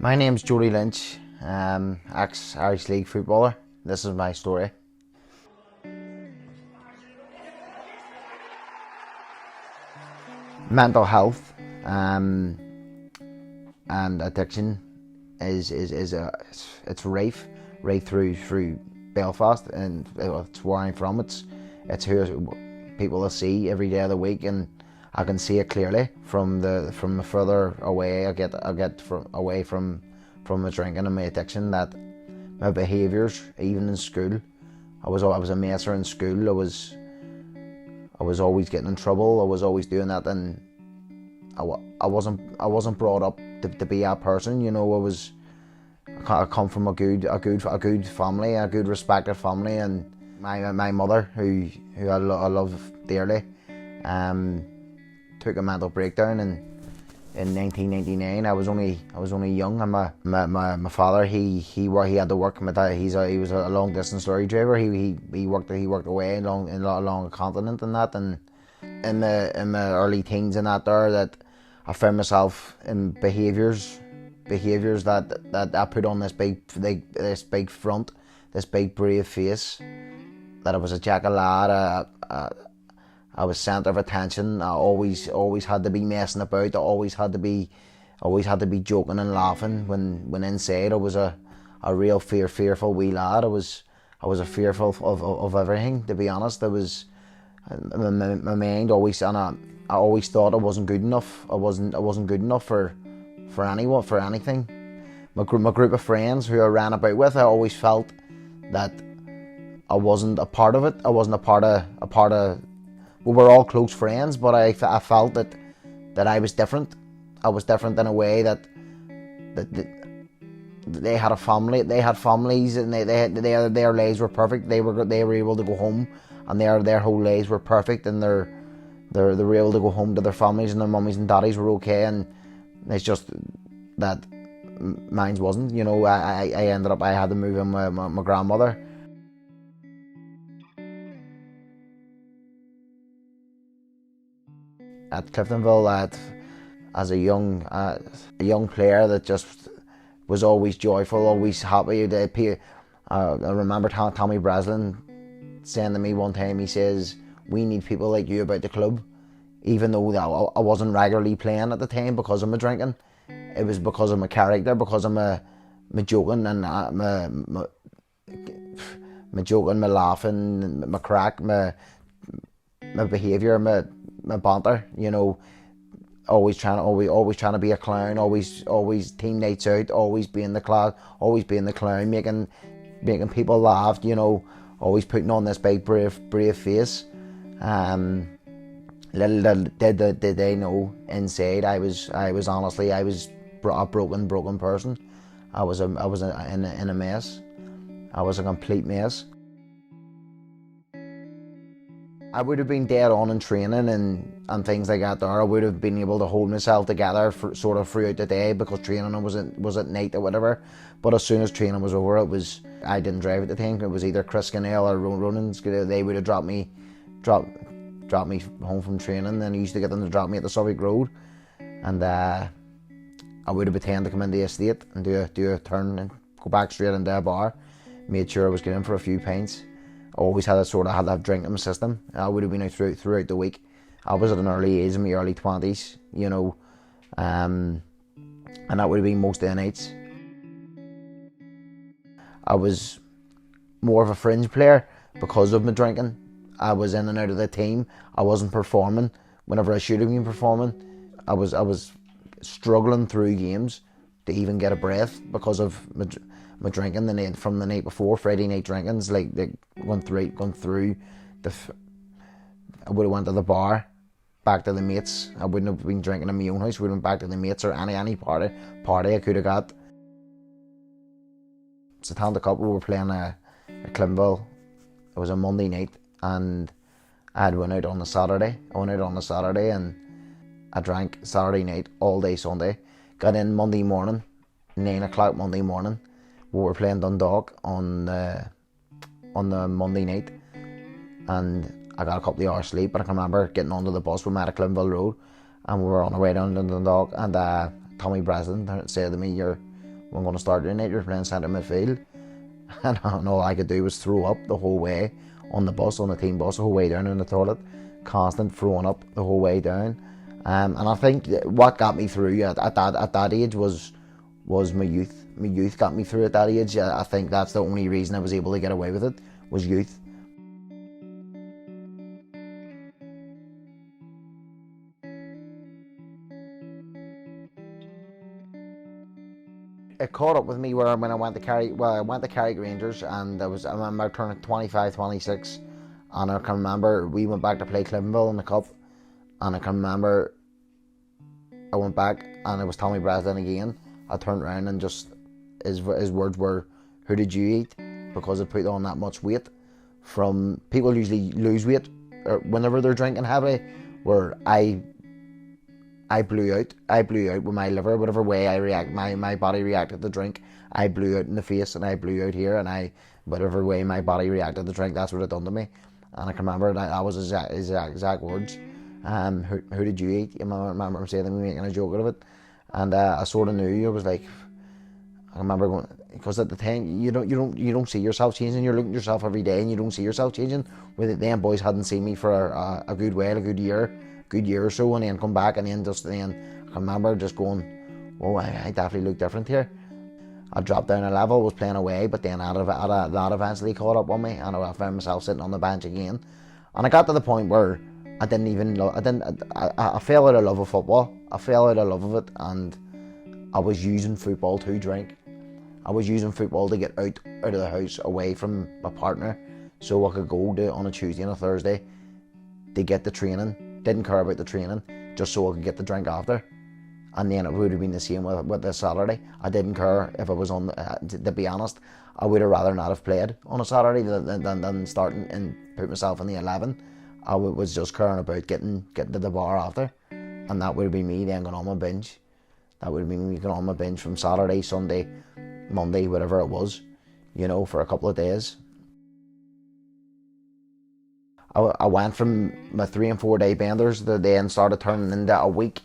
My name's Jody Lynch, ex-Irish League footballer. This is my story. Mental health and addiction it's rife right through Belfast, and it's where I'm from. It's who people will see every day of the week, and I can see it clearly from the further away I get away from my drinking and my addiction, that my behaviours, even in school, I was a messer in school. I was always getting in trouble. I was always doing that, and I wasn't brought up to be a person. You know, I come from a good family, a good respected family, and my mother, who I love dearly, took a mental breakdown in 1999. I was only young, and my father, he had to work. My dad, he was a long distance lorry driver. He worked away along a continent and that, and in my early teens and that I found myself in behaviours that I put on this big front, this big brave face, that I was a jack of lad. I was centre of attention. I always had to be messing about. I always had to be joking and laughing. When inside I was a real fearful wee lad. I was a fearful of everything, to be honest. My mind always, and I always thought I wasn't good enough. I wasn't good enough for anyone, for anything. My group of friends who I ran about with, I always felt that I wasn't a part of it. I wasn't a part of. We were all close friends, but I felt that I was different. I was different in a way that they had a family. They had families, and their lives were perfect. They were able to go home, and their whole lives were perfect, and they were able to go home to their families, and their mummies and daddies were okay. And it's just that mine wasn't. You know, I ended up, I had to move in with my grandmother. At Cliftonville, as a young player that just was always joyful, always happy. I remember Tommy Breslin saying to me one time, he says, "We need people like you about the club." Even though I wasn't regularly playing at the time because of my drinking, it was because of my character, because of my joking and my joking, my laughing, my crack, my behaviour, my banter, you know, always trying to be a clown, always team nights out, always being the clown, making people laugh, you know, always putting on this big brave face. Little did they know inside I was honestly a broken person. I was in a mess. I was a complete mess. I would have been dead on in training and things like that there. I would have been able to hold myself together sort of throughout the day, because training was at night or whatever. But as soon as training was over, I didn't drive at the time. It was either Chris Scannell or Ronan's. They would have dropped me home from training, and I used to get them to drop me at the Suffolk Road, and I would have pretended to come into the estate and do a turn and go back straight into a bar. Made sure I was getting for a few pints. I always had that drink in my system. I would have been out throughout the week. I was at an early age, in my early 20s, you know, and that would have been most of the nights. I was more of a fringe player because of my drinking. I was in and out of the team. I wasn't performing whenever I should have been performing. I was struggling through games to even get a breath because of my drinking from the night before. Friday night drinkings, like going through I would have went to the bar, back to the mates. I wouldn't have been drinking in my own house. I would have went back to the mates, or any party I could have got. It's the Tel Cup. We were playing at Cliftonville. It was a Monday night, and I had went out on the Saturday. And I drank Saturday night all day Sunday. Got in Monday morning, 9 o'clock Monday morning. We were playing Dundalk on the Monday night, and I got a couple of hours sleep. But I can remember getting onto the bus. We met at Cliftonville Road, and we were on our way down to Dundalk, and Tommy Breslin said to me, we're going to start tonight, you're playing centre midfield. And all I could do was throw up the whole way on the bus, on the team bus, the whole way down in the toilet. Constant throwing up the whole way down. And I think what got me through at that age was my youth. My youth got me through at that age. I think that's the only reason I was able to get away with it, was youth. It caught up with me when I went to Carrick Rangers, and I remember turning 25, 26, and I can remember we went back to play Cliftonville in the cup, and I can remember I went back and it was Tommy Breslin again. I turned around and just his words were, "Who did you eat?" Because I put on that much weight. From people usually lose weight whenever they're drinking heavily, where I blew out. I blew out with my liver, whatever way my body reacted to drink. I blew out in the face and I blew out here, and whatever way my body reacted to drink, that's what it done to me. And I can remember that was his exact words. Who did you eat? I remember him saying that, we making a joke out of it, and I sort of knew. I was like, I remember going, because at the time you don't see yourself changing. You're looking at yourself every day, and you don't see yourself changing. With them boys hadn't seen me for a good while, a good year or so, and then come back, and then I remember just going, oh, I definitely look different here. I dropped down a level, was playing away, but then that eventually caught up on me, and I found myself sitting on the bench again. And I got to the point where I fell out of love with football. I fell out of love of it, and I was using football to drink. I was using football to get out of the house, away from my partner, so I could go on a Tuesday and a Thursday to get the training. Didn't care about the training, just so I could get the drink after. And then it would have been the same with the Saturday. I didn't care if I was on, to be honest, I would have rather not have played on a Saturday than starting and put myself in the 11. I was just caring about getting to the bar after. And that would have been me then going on my binge. That would have been me going on my binge from Saturday, Sunday, Monday, whatever it was, for a couple of days. I went from my 3 and 4 day benders that then started turning into a week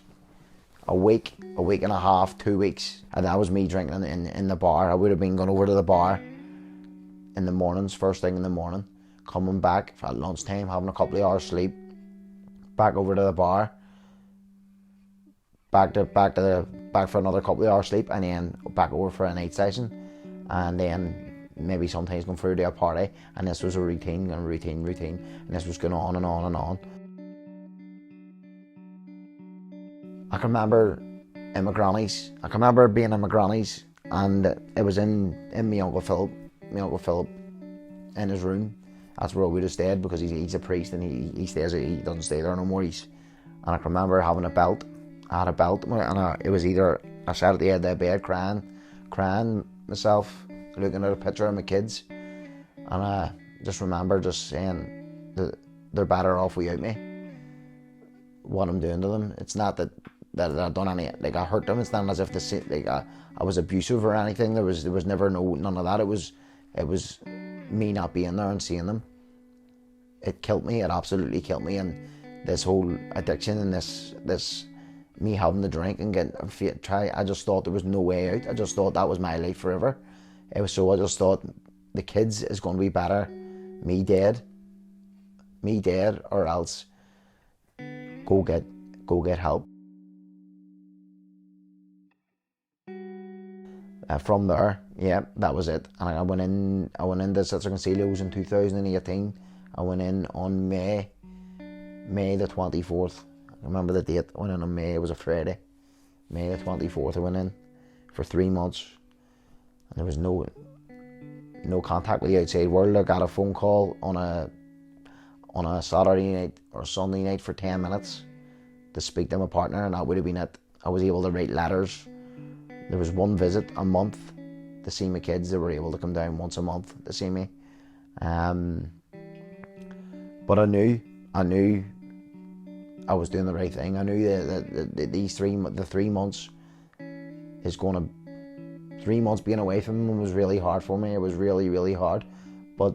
and a half, 2 weeks. And that was me drinking in the bar. I would have been going over to the bar in the mornings, first thing in the morning, coming back at lunchtime, having a couple of hours sleep, back over to the bar, back for another couple of hours sleep, and then back over for a night session, and then maybe sometimes going through to a party. And this was a routine, and this was going on and on and on. I can remember in my granny's. I can remember being in my granny's, and it was in my Uncle Philip in his room. That's where we would have stayed, because he's a priest, and he doesn't stay there no more. And I can remember having a belt. I had a belt, and it was either I sat at the end of the bed crying myself, looking at a picture of my kids, and I just remember just saying that they're better off without me. What I'm doing to them, it's not that I've done any, I hurt them. It's not as if I was abusive or anything. There was never none of that. It was me not being there and seeing them. It killed me. It absolutely killed me. And this whole addiction and this me having to drink and I just thought there was no way out. I just thought that was my life forever. I just thought the kids is going to be better, me dead, or else go get help. From there, yeah, that was it. And I went into Sister Concilios in 2018. I went in on May the 24th. I remember the date. I went in on May. It was a Friday. May the 24th. I went in for 3 months. And there was no contact with the outside world. I got a phone call on a Saturday night or Sunday night for 10 minutes to speak to my partner, and that would have been it. I was able to write letters. There was one visit a month to see my kids. They were able to come down once a month to see me. But I knew I was doing the right thing. I knew that these 3 months is going to. 3 months being away from them was really hard for me. It was really, really hard. But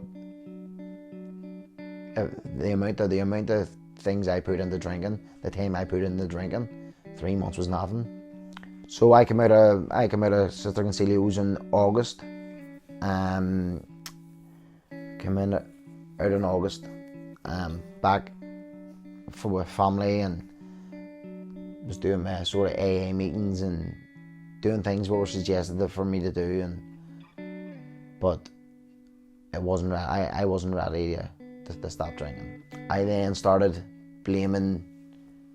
the amount of things I put into drinking, the time I put into drinking, 3 months was nothing. So I came out of Sister Concilio's in August. Came in out in August. Back with family, and was doing my sort of AA meetings and doing things what were suggested for me to do, but it wasn't. I wasn't ready to stop drinking. I then started blaming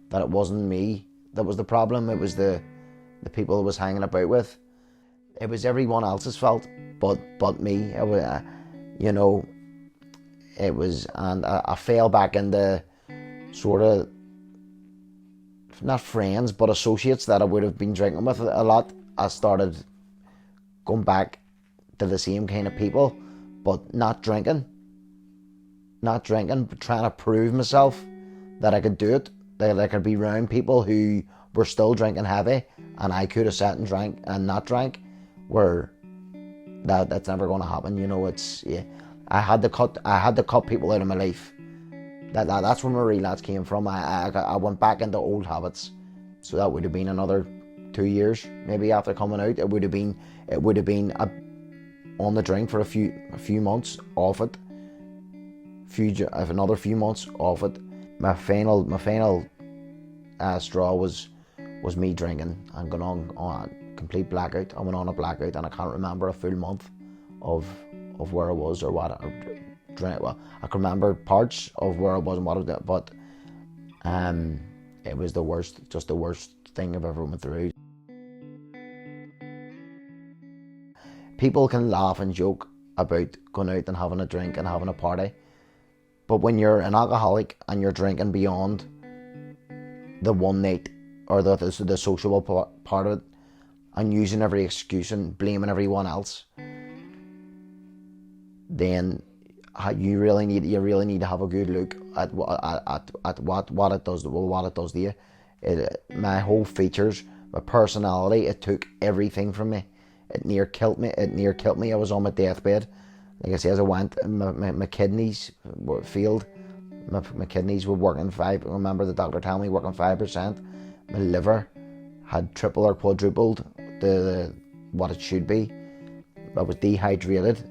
that it wasn't me that was the problem. It was the people I was hanging about with. It was everyone else's fault, but me. It was, it was, and I fell back into sort of not friends but associates that I would have been drinking with a lot. I started going back to the same kind of people, but not drinking, but trying to prove myself that I could do it, that I could be around people who were still drinking heavy, and I could have sat and drank and not drank. Where that's never going to happen. I had to cut people out of my life. That's where my relapse came from. I went back into old habits. So that would have been another 2 years maybe after coming out. It would have been on the drink for a few months, off it. Another few months off it. My final straw was me drinking and going on a complete blackout. I went on a blackout, and I can't remember a full month of where I was or what I drank. Well, I can remember parts of where I was and what I did, but it was the worst thing I've ever went through. People can laugh and joke about going out and having a drink and having a party, but when you're an alcoholic and you're drinking beyond the one night or the sociable part of it, and using every excuse and blaming everyone else, then you really need to have a good look at what it does to you. My whole features, my personality, it took everything from me. It near killed me. I was on my deathbed. Like I say, as I went, my kidneys were failed. My kidneys were working I remember the doctor telling me working 5%. My liver had tripled or quadrupled what it should be. I was dehydrated.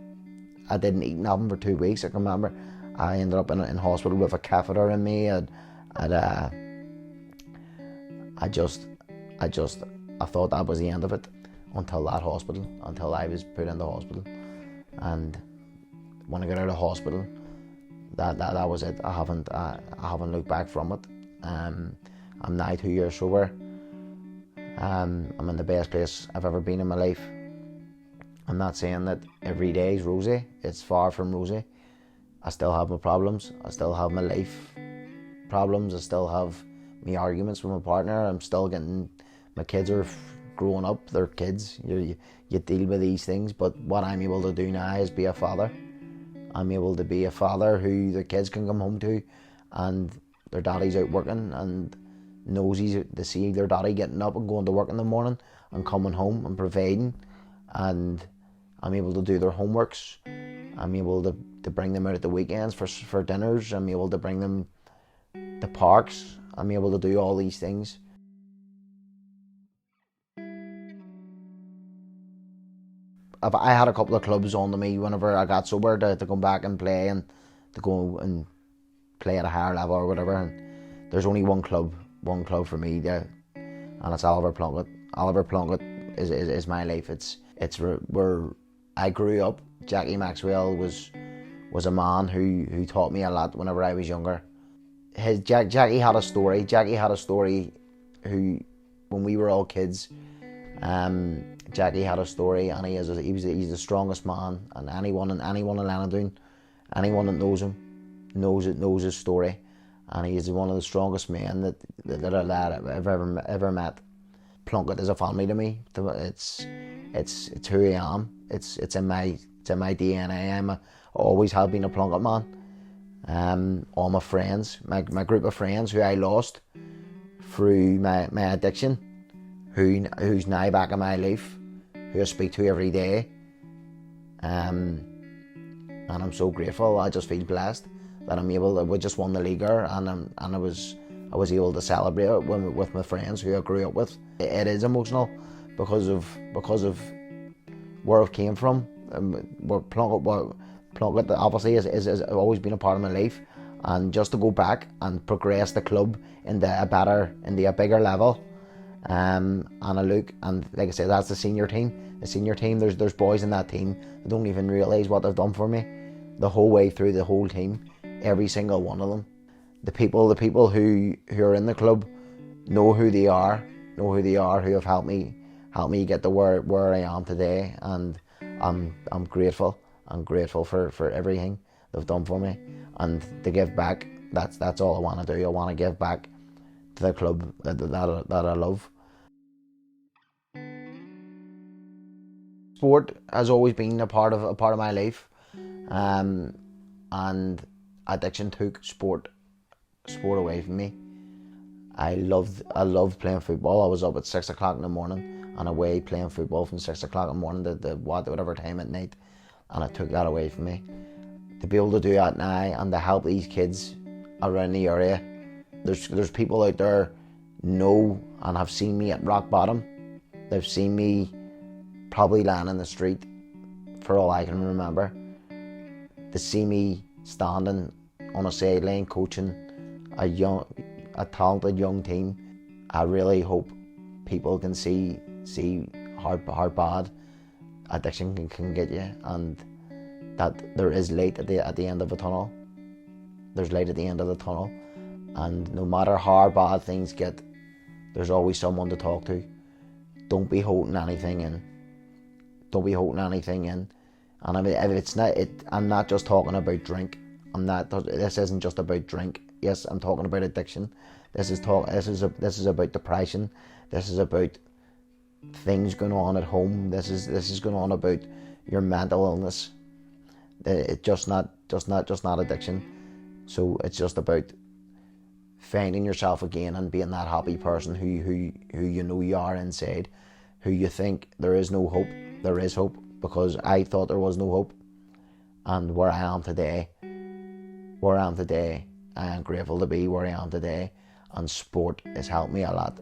I didn't eat nothing for 2 weeks. I can remember I ended up in hospital with a catheter in me, and I thought that was the end of it until I was put in the hospital. And when I got out of hospital, that was it. I haven't looked back from it. I'm now 2 years sober. I'm in the best place I've ever been in my life. I'm not saying that every day is rosy. It's far from rosy. I still have my problems. I still have my life problems. I still have my arguments with my partner. I'm still getting... My kids are growing up. They're kids. You deal with these things. But what I'm able to do now is be a father. I'm able to be a father who the kids can come home to, and their daddy's out working and knows they see their daddy getting up and going to work in the morning and coming home and providing, and I'm able to do their homeworks. I'm able to bring them out at the weekends for dinners. I'm able to bring them to parks. I'm able to do all these things. I had a couple of clubs on to me whenever I got sober to come back and play, and to go and play at a higher level or whatever. And there's only one club for me there, and it's Oliver Plunkett. Oliver Plunkett is my life. It's where I grew up. Jackie Maxwell was a man who taught me a lot whenever I was younger. Jackie had a story. Who, when we were all kids, Jackie had a story, and he's the strongest man, and anyone in Lennodoon, anyone that knows him knows his story, and he is one of the strongest men that I've ever met. Plunkett is a family to me. It's who I am. It's in my DNA. I always have been a Plunkett man. All my friends, my group of friends who I lost through my addiction, who's now back in my life, who I speak to every day, and I'm so grateful. I just feel blessed that we just won the leaguer, and I was able to celebrate it with my friends who I grew up with. It is emotional, because of where I've came from. Where Plunkett obviously is always been a part of my life, and just to go back and progress the club into a bigger level. And I look, and like I said, that's the senior team. The senior team, there's boys in that team that don't even realise what they've done for me the whole way through, the whole team, every single one of them. The people who are in the club know who they are, who have helped me get to where I am today, and I'm grateful. I'm grateful for everything they've done for me, and to give back. That's all I want to do. I want to give back to the club that I love. Sport has always been a part of my life, and addiction took sport away from me. I loved playing football. I was up at 6 o'clock in the morning and away playing football from 6 o'clock in the morning to whatever time at night, and it took that away from me. To be able to do that now and to help these kids around the area, there's people out there know and have seen me at rock bottom. They've seen me probably lying in the street for all I can remember. To see me standing on a sideline coaching a talented young team, I really hope people can see how bad addiction can get you, and that there is light at the end of a tunnel. There's light at the end of the tunnel, and no matter how bad things get, there's always someone to talk to. Don't be holding anything in. And I mean, if it's not, I'm not just talking about drink. This isn't just about drink. Yes, I'm talking about addiction. This is about depression. This is about things going on at home. This is going on about your mental illness. It's just not addiction. So it's just about finding yourself again and being that happy person who you know you are inside, who you think there is no hope. There is hope, because I thought there was no hope, and where I am today, I am grateful to be where I am today, and sport has helped me a lot.